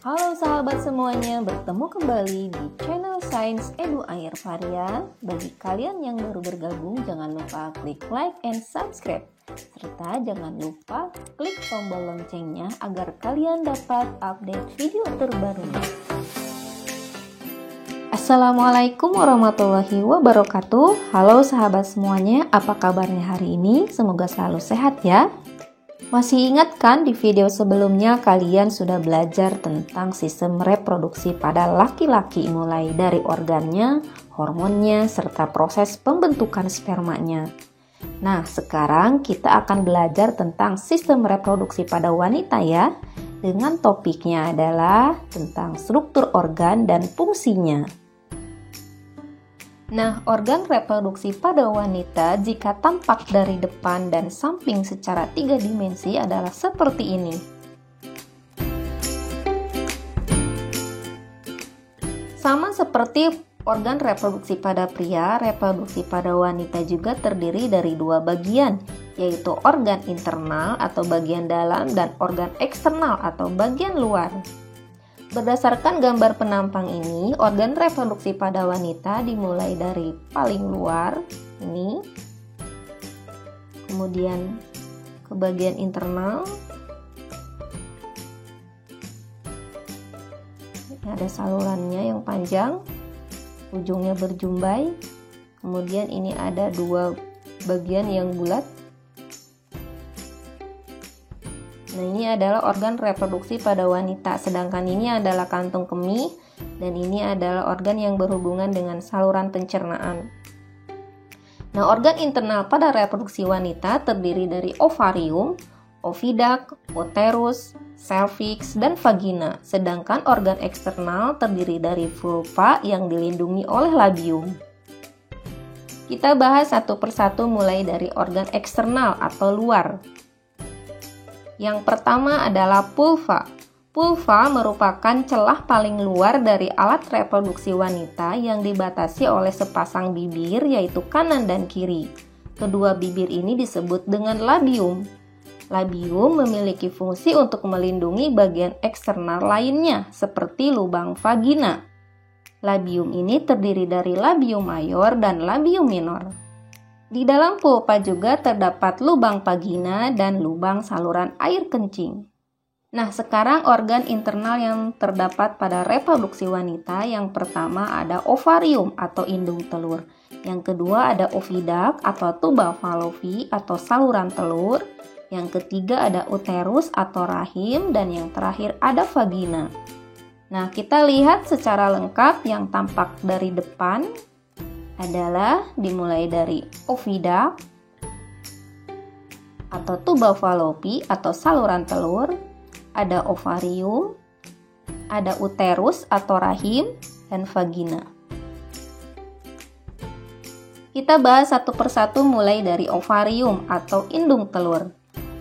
Halo sahabat semuanya, bertemu kembali di channel Sains Edu Air Varian. Bagi kalian yang baru bergabung, jangan lupa klik like and subscribe. Serta jangan lupa klik tombol loncengnya agar kalian dapat update video terbarunya. Assalamualaikum warahmatullahi wabarakatuh. Halo sahabat semuanya, apa kabarnya hari ini? Semoga selalu sehat ya. Masih ingat kan di video sebelumnya kalian sudah belajar tentang sistem reproduksi pada laki-laki mulai dari organnya, hormonnya, serta proses pembentukan spermanya. Nah, sekarang kita akan belajar tentang sistem reproduksi pada wanita ya, dengan topiknya adalah tentang struktur organ dan fungsinya. Nah, organ reproduksi pada wanita jika tampak dari depan dan samping secara 3 dimensi adalah seperti ini. Sama seperti organ reproduksi pada pria, reproduksi pada wanita juga terdiri dari 2 bagian, yaitu organ internal atau bagian dalam dan organ eksternal atau bagian luar. Berdasarkan gambar penampang ini, organ reproduksi pada wanita dimulai dari paling luar, ini, kemudian ke bagian internal, ada salurannya yang panjang, ujungnya berjumbai, kemudian ini ada 2 bagian yang bulat. Nah, ini adalah organ reproduksi pada wanita, sedangkan ini adalah kantung kemih dan ini adalah organ yang berhubungan dengan saluran pencernaan. Nah, organ internal pada reproduksi wanita terdiri dari ovarium, oviduct, uterus, cervix, dan vagina, sedangkan organ eksternal terdiri dari vulva yang dilindungi oleh labium. Kita bahas satu persatu mulai dari organ eksternal atau luar. Yang pertama adalah vulva. Vulva merupakan celah paling luar dari alat reproduksi wanita yang dibatasi oleh sepasang bibir yaitu kanan dan kiri. Kedua bibir ini disebut dengan labium. Labium memiliki fungsi untuk melindungi bagian eksternal lainnya seperti lubang vagina. Labium ini terdiri dari labium mayor dan labium minor. Di dalam vulva juga terdapat lubang vagina dan lubang saluran air kencing. Nah, sekarang organ internal yang terdapat pada reproduksi wanita, yang pertama ada ovarium atau indung telur. Yang kedua ada oviduct atau tuba falopi atau saluran telur. Yang ketiga ada uterus atau rahim dan yang terakhir ada vagina. Nah, kita lihat secara lengkap yang tampak dari depan adalah dimulai dari oviduct atau tuba falopi atau saluran telur, ada ovarium, ada uterus atau rahim, dan vagina. Kita bahas satu persatu mulai dari ovarium atau indung telur.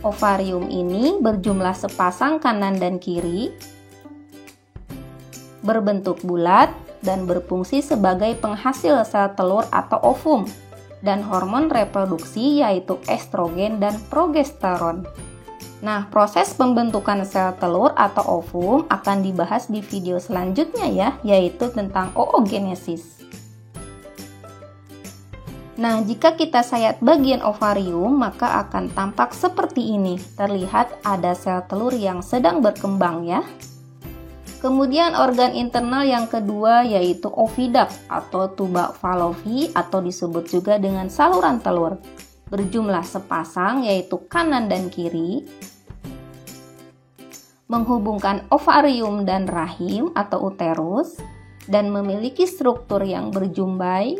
Ovarium ini berjumlah sepasang kanan dan kiri, berbentuk bulat, dan berfungsi sebagai penghasil sel telur atau ovum dan hormon reproduksi yaitu estrogen dan progesteron. Nah, proses pembentukan sel telur atau ovum akan dibahas di video selanjutnya ya, yaitu tentang oogenesis. Nah, jika kita sayat bagian ovarium, maka akan tampak seperti ini. Terlihat ada sel telur yang sedang berkembang ya. Kemudian organ internal yang kedua yaitu oviduct atau tuba falopi atau disebut juga dengan saluran telur. Berjumlah sepasang yaitu kanan dan kiri. Menghubungkan ovarium dan rahim atau uterus dan memiliki struktur yang berjumbai.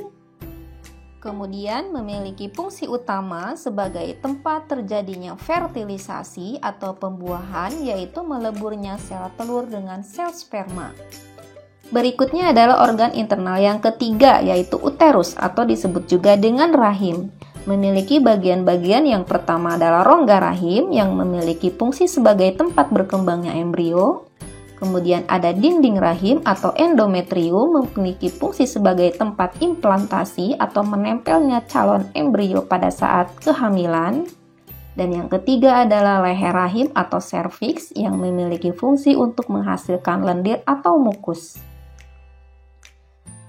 Kemudian memiliki fungsi utama sebagai tempat terjadinya fertilisasi atau pembuahan yaitu meleburnya sel telur dengan sel sperma. Berikutnya adalah organ internal yang ketiga yaitu uterus atau disebut juga dengan rahim. Memiliki bagian-bagian yang pertama adalah rongga rahim yang memiliki fungsi sebagai tempat berkembangnya embrio. Kemudian ada dinding rahim atau endometrium memiliki fungsi sebagai tempat implantasi atau menempelnya calon embrio pada saat kehamilan. Dan yang ketiga adalah leher rahim atau serviks yang memiliki fungsi untuk menghasilkan lendir atau mukus.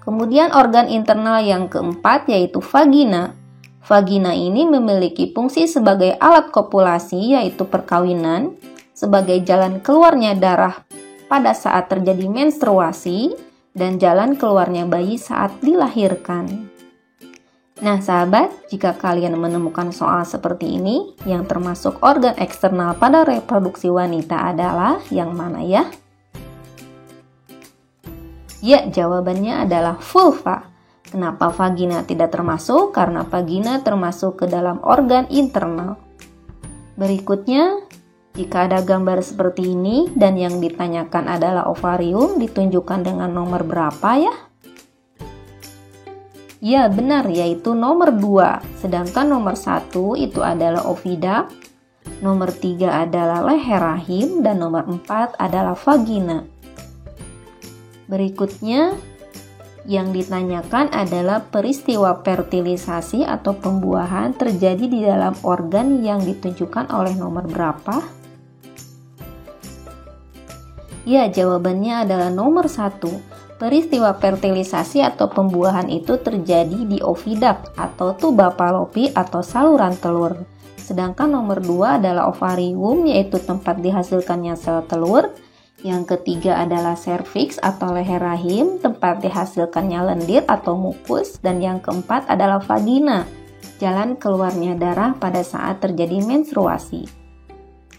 Kemudian organ internal yang keempat yaitu vagina. Vagina ini memiliki fungsi sebagai alat kopulasi yaitu perkawinan, sebagai jalan keluarnya darah pada saat terjadi menstruasi, dan jalan keluarnya bayi saat dilahirkan. Nah sahabat, jika kalian menemukan soal seperti ini, yang termasuk organ eksternal pada reproduksi wanita adalah yang mana ya? Ya, jawabannya adalah vulva. Kenapa vagina tidak termasuk? Karena vagina termasuk ke dalam organ internal. Berikutnya, jika ada gambar seperti ini dan yang ditanyakan adalah ovarium, ditunjukkan dengan nomor berapa ya? Ya, benar, yaitu nomor 2. Sedangkan nomor 1 itu adalah ovida, nomor 3 adalah leher rahim, dan nomor 4 adalah vagina. Berikutnya, yang ditanyakan adalah peristiwa fertilisasi atau pembuahan terjadi di dalam organ yang ditunjukkan oleh nomor berapa? Ya, jawabannya adalah nomor 1. Peristiwa fertilisasi atau pembuahan itu terjadi di oviduct atau tuba Fallopi atau saluran telur. Sedangkan nomor 2 adalah ovarium, yaitu tempat dihasilkannya sel telur. Yang ketiga adalah serviks atau leher rahim, tempat dihasilkannya lendir atau mukus. Dan yang keempat adalah vagina, jalan keluarnya darah pada saat terjadi menstruasi.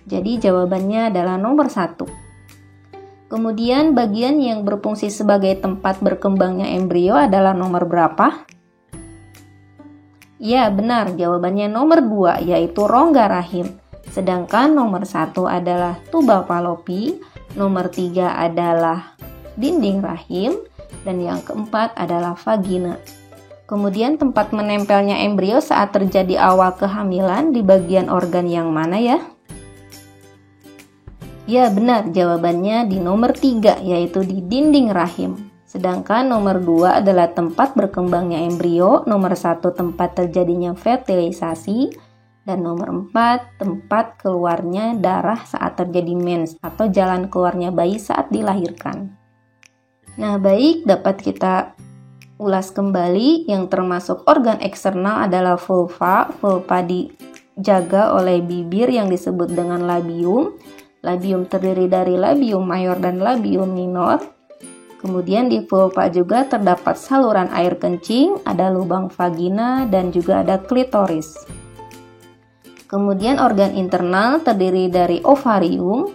Jadi jawabannya adalah nomor 1. Kemudian bagian yang berfungsi sebagai tempat berkembangnya embrio adalah nomor berapa? Ya benar, jawabannya nomor 2 yaitu rongga rahim. Sedangkan nomor 1 adalah tuba Fallopi, nomor 3 adalah dinding rahim, dan yang keempat adalah vagina. Kemudian tempat menempelnya embrio saat terjadi awal kehamilan di bagian organ yang mana ya? Ya benar, jawabannya di nomor 3 yaitu di dinding rahim. Sedangkan nomor 2 adalah tempat berkembangnya embrio, nomor 1 tempat terjadinya fertilisasi, dan nomor 4 tempat keluarnya darah saat terjadi mens atau jalan keluarnya bayi saat dilahirkan. Nah baik, dapat kita ulas kembali. Yang termasuk organ eksternal adalah vulva. Vulva dijaga oleh bibir yang disebut dengan labium. Labium terdiri dari labium mayor dan labium minor. Kemudian di vulva juga terdapat saluran air kencing, ada lubang vagina, dan juga ada klitoris. Kemudian organ internal terdiri dari ovarium,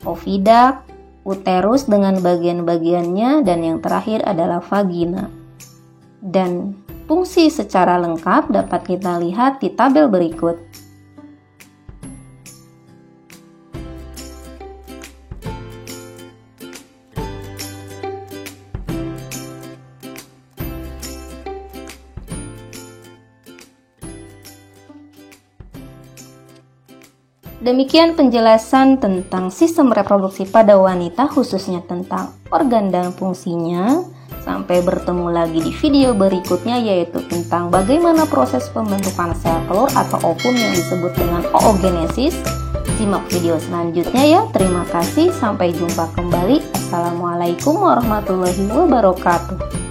oviduct, uterus dengan bagian-bagiannya, dan yang terakhir adalah vagina. Dan fungsi secara lengkap dapat kita lihat di tabel berikut. Demikian penjelasan tentang sistem reproduksi pada wanita, khususnya tentang organ dan fungsinya. Sampai bertemu lagi di video berikutnya, yaitu tentang bagaimana proses pembentukan sel telur atau ovum yang disebut dengan oogenesis. Simak video selanjutnya ya. Terima kasih, sampai jumpa kembali. Assalamualaikum warahmatullahi wabarakatuh.